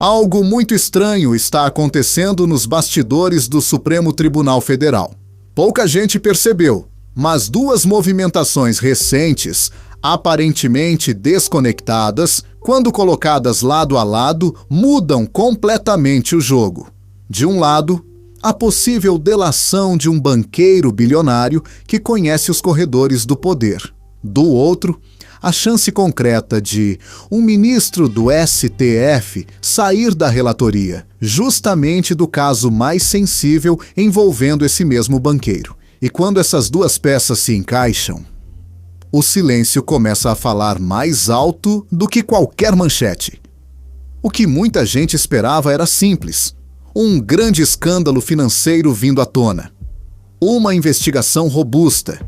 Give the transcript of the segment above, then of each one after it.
Algo muito estranho está acontecendo nos bastidores do Supremo Tribunal Federal. Pouca gente percebeu, mas duas movimentações recentes, aparentemente desconectadas, quando colocadas lado a lado, mudam completamente o jogo. De um lado, a possível delação de um banqueiro bilionário que conhece os corredores do poder. Do outro, a chance concreta de um ministro do STF sair da relatoria, justamente do caso mais sensível envolvendo esse mesmo banqueiro. E quando essas duas peças se encaixam, o silêncio começa a falar mais alto do que qualquer manchete. O que muita gente esperava era simples: um grande escândalo financeiro vindo à tona, uma investigação robusta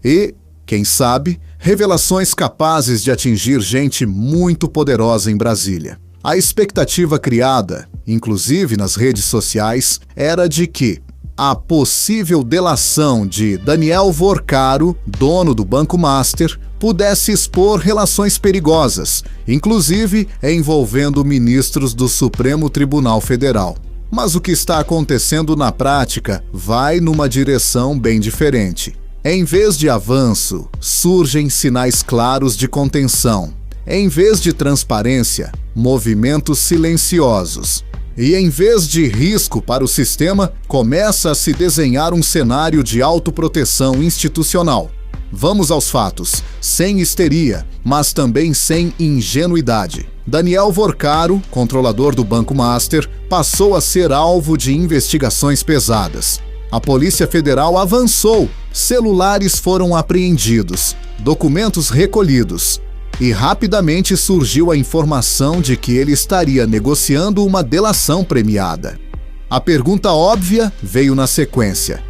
e, quem sabe, revelações capazes de atingir gente muito poderosa em Brasília. A expectativa criada, inclusive nas redes sociais, era de que a possível delação de Daniel Vorcaro, dono do Banco Master, pudesse expor relações perigosas, inclusive envolvendo ministros do Supremo Tribunal Federal. Mas o que está acontecendo na prática vai numa direção bem diferente. Em vez de avanço, surgem sinais claros de contenção. Em vez de transparência, movimentos silenciosos. E em vez de risco para o sistema, começa a se desenhar um cenário de autoproteção institucional. Vamos aos fatos, sem histeria, mas também sem ingenuidade. Daniel Vorcaro, controlador do Banco Master, passou a ser alvo de investigações pesadas. A Polícia Federal avançou, celulares foram apreendidos, documentos recolhidos. E rapidamente surgiu a informação de que ele estaria negociando uma delação premiada. A pergunta óbvia veio na sequência: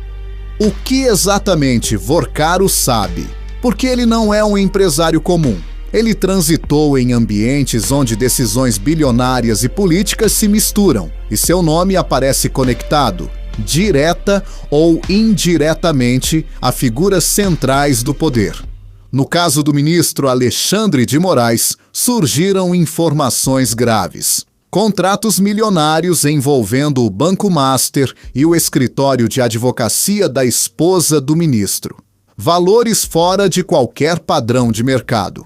o que exatamente Vorcaro sabe? Porque ele não é um empresário comum. Ele transitou em ambientes onde decisões bilionárias e políticas se misturam, e seu nome aparece conectado, direta ou indiretamente, a figuras centrais do poder. No caso do ministro Alexandre de Moraes, surgiram informações graves. Contratos milionários envolvendo o Banco Master e o escritório de advocacia da esposa do ministro. Valores fora de qualquer padrão de mercado.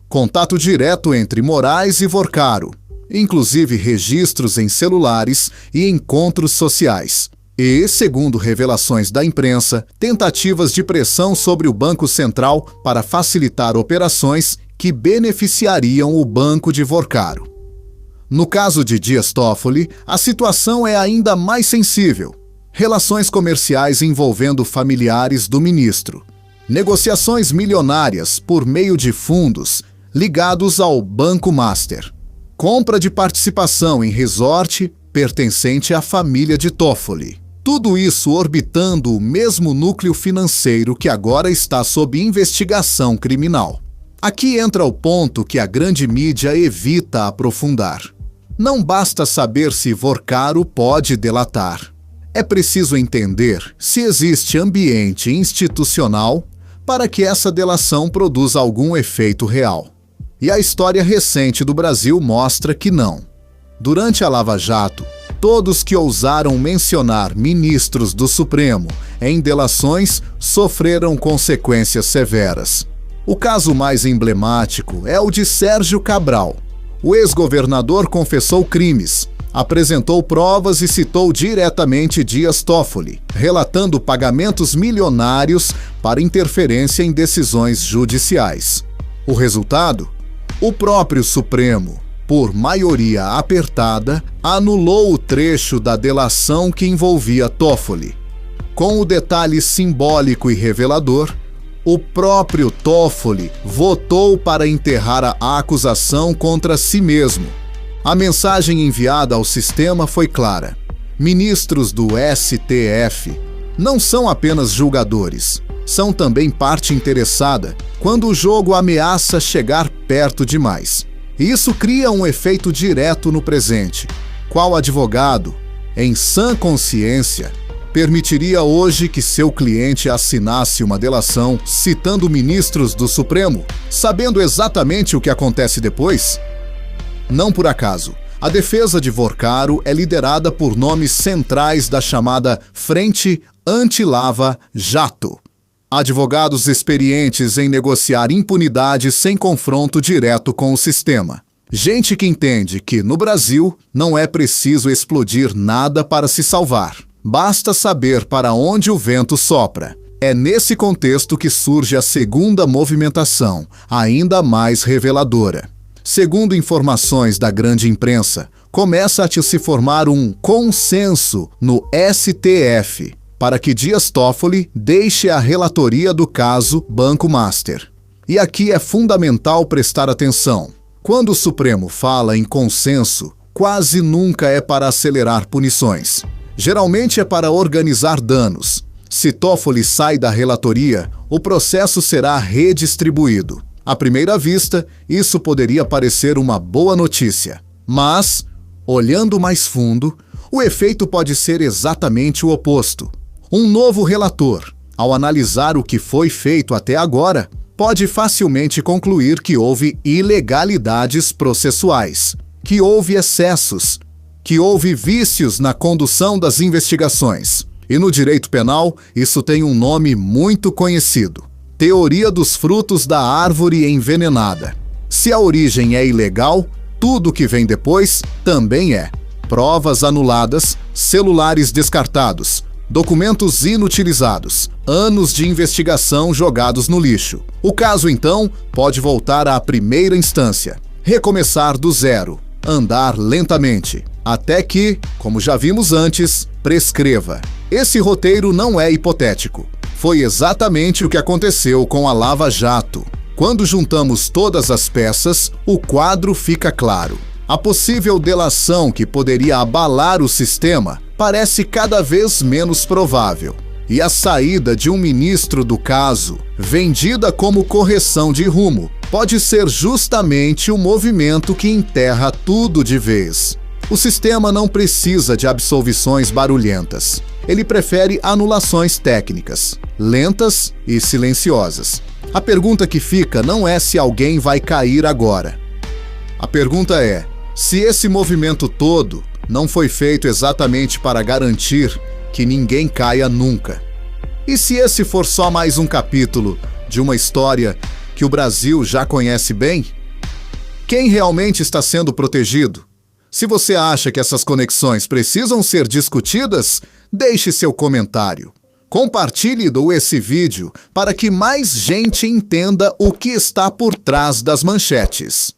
Contato direto entre Moraes e Vorcaro, inclusive registros em celulares e encontros sociais. E, segundo revelações da imprensa, tentativas de pressão sobre o Banco Central para facilitar operações que beneficiariam o banco de Vorcaro. No caso de Dias Toffoli, a situação é ainda mais sensível. Relações comerciais envolvendo familiares do ministro. Negociações milionárias por meio de fundos ligados ao Banco Master. Compra de participação em resort pertencente à família de Toffoli. Tudo isso orbitando o mesmo núcleo financeiro que agora está sob investigação criminal. Aqui entra o ponto que a grande mídia evita aprofundar. Não basta saber se Vorcaro pode delatar. É preciso entender se existe ambiente institucional para que essa delação produza algum efeito real. E a história recente do Brasil mostra que não. Durante a Lava Jato, todos que ousaram mencionar ministros do Supremo em delações sofreram consequências severas. O caso mais emblemático é o de Sérgio Cabral. O ex-governador confessou crimes, apresentou provas e citou diretamente Dias Toffoli, relatando pagamentos milionários para interferência em decisões judiciais. O resultado? O próprio Supremo, por maioria apertada, anulou o trecho da delação que envolvia Toffoli. Com o detalhe simbólico e revelador, o próprio Toffoli votou para enterrar a acusação contra si mesmo. A mensagem enviada ao sistema foi clara: ministros do STF não são apenas julgadores, são também parte interessada quando o jogo ameaça chegar perto demais. Isso cria um efeito direto no presente. Qual advogado, em sã consciência, permitiria hoje que seu cliente assinasse uma delação citando ministros do Supremo, sabendo exatamente o que acontece depois? Não por acaso, A defesa de Vorcaro é liderada por nomes centrais da chamada Frente Anti-Lava Jato. Advogados experientes em negociar impunidade sem confronto direto com o sistema. Gente que entende que, no Brasil, não é preciso explodir nada para se salvar. Basta saber para onde o vento sopra. É nesse contexto que surge a segunda movimentação, ainda mais reveladora. Segundo informações da grande imprensa, começa a se formar um consenso no STF para que Dias Toffoli deixe a relatoria do caso Banco Master. E aqui é fundamental prestar atenção. Quando o Supremo fala em consenso, quase nunca é para acelerar punições. Geralmente é para organizar danos. Se Toffoli sai da relatoria, o processo será redistribuído. À primeira vista, isso poderia parecer uma boa notícia. Mas, olhando mais fundo, o efeito pode ser exatamente o oposto. Um novo relator, ao analisar o que foi feito até agora, pode facilmente concluir que houve ilegalidades processuais, que houve excessos, que houve vícios na condução das investigações. E no direito penal, isso tem um nome muito conhecido: teoria dos frutos da árvore envenenada. Se a origem é ilegal, tudo que vem depois também é. Provas anuladas, celulares descartados, documentos inutilizados, anos de investigação jogados no lixo. O caso, então, pode voltar à primeira instância, recomeçar do zero, andar lentamente, até que, como já vimos antes, prescreva. Esse roteiro não é hipotético. Foi exatamente o que aconteceu com a Lava Jato. Quando juntamos todas as peças, o quadro fica claro. A possível delação que poderia abalar o sistema parece cada vez menos provável. E a saída de um ministro do caso, vendida como correção de rumo, pode ser justamente o movimento que enterra tudo de vez. O sistema não precisa de absolvições barulhentas. Ele prefere anulações técnicas, lentas e silenciosas. A pergunta que fica não é se alguém vai cair agora. A pergunta é: se esse movimento todo não foi feito exatamente para garantir que ninguém caia nunca? E se esse for só mais um capítulo de uma história que o Brasil já conhece bem? Quem realmente está sendo protegido? Se você acha que essas conexões precisam ser discutidas, deixe seu comentário. Compartilhe esse vídeo para que mais gente entenda o que está por trás das manchetes.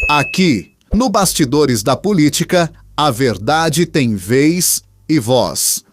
Aqui, no Bastidores da Política, a verdade tem vez e voz.